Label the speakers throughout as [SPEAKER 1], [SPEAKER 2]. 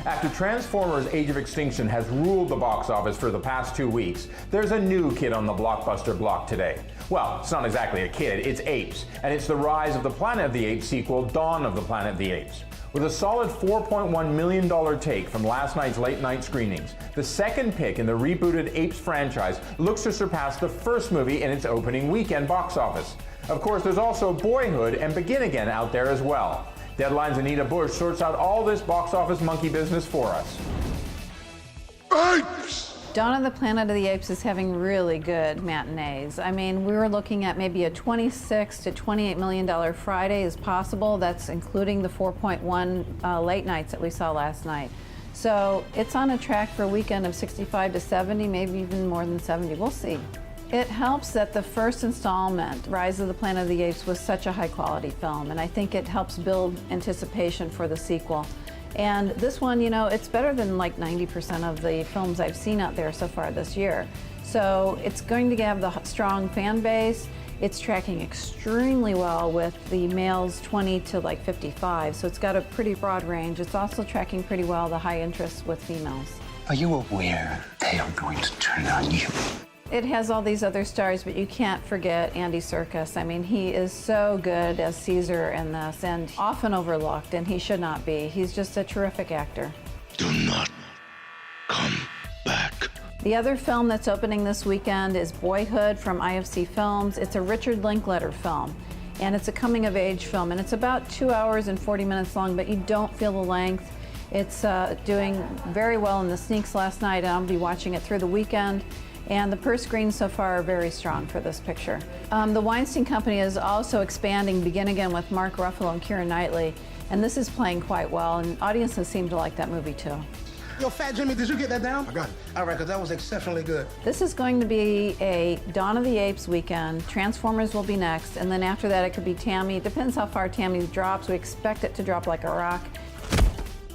[SPEAKER 1] After Transformers: Age of Extinction has ruled the box office for the past 2 weeks, there's a new kid on the blockbuster block today. Well, it's not exactly a kid, it's apes, and it's the rise of the Planet of the Apes sequel, Dawn of the Planet of the Apes. With a solid $4.1 million take from last night's late-night screenings, the second pick in the rebooted Apes franchise looks to surpass the first movie in its opening weekend box office. Of course, there's also Boyhood and Begin Again out there as well. Deadline's Anita Busch sorts out all this box office monkey business for us.
[SPEAKER 2] Apes!
[SPEAKER 3] Dawn of the Planet of the Apes is having really good matinees. I mean, we were looking at maybe a $26 to $28 million Friday is possible. That's including the 4.1 late nights that we saw last night. So it's on a track for a weekend of 65 to 70, maybe even more than 70. We'll see. It helps that the first installment, Rise of the Planet of the Apes, was such a high-quality film, and I think it helps build anticipation for the sequel. And this one, you know, it's better than like 90% of the films I've seen out there so far this year. So it's going to have the strong fan base. It's tracking extremely well with the males 20 to like 55, so it's got a pretty broad range. It's also tracking pretty well the high interest with females.
[SPEAKER 2] Are you aware they are going to turn on you?
[SPEAKER 3] It has all these other stars, but you can't forget Andy Serkis. I mean, he is so good as Caesar in this and often overlooked, and he should not be. He's just a terrific actor.
[SPEAKER 2] Do not come back.
[SPEAKER 3] The other film that's opening this weekend is Boyhood from IFC Films. It's a Richard Linklater film, and it's a coming-of-age film, and it's about 2 hours and 40 minutes long, but you don't feel the length. It's doing very well in the sneaks last night, and I'll be watching it through the weekend. And the purse screens so far are very strong for this picture. The Weinstein Company is also expanding Begin Again with Mark Ruffalo and Keira Knightley, and this is playing quite well, and audiences seem to like that movie too.
[SPEAKER 4] Yo, Fat Jimmy, did you get that down? I got it. All right, because that was exceptionally good.
[SPEAKER 3] This is going to be a Dawn of the Apes weekend. Transformers will be next, and then after that it could be Tammy. It depends how far Tammy drops. We expect it to drop like a rock.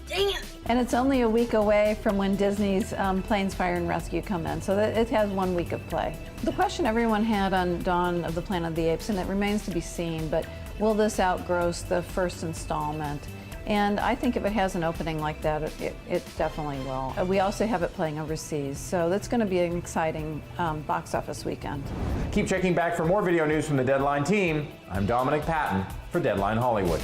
[SPEAKER 3] Dang it! And it's only a week away from when Disney's Planes, Fire and Rescue come in, so that it has 1 week of play. The question everyone had on Dawn of the Planet of the Apes, and it remains to be seen, but will this outgross the first installment? And I think if it has an opening like that, it definitely will. We also have it playing overseas, so that's going to be an exciting box office weekend.
[SPEAKER 1] Keep checking back for more video news from the Deadline team. I'm Dominic Patton for Deadline Hollywood.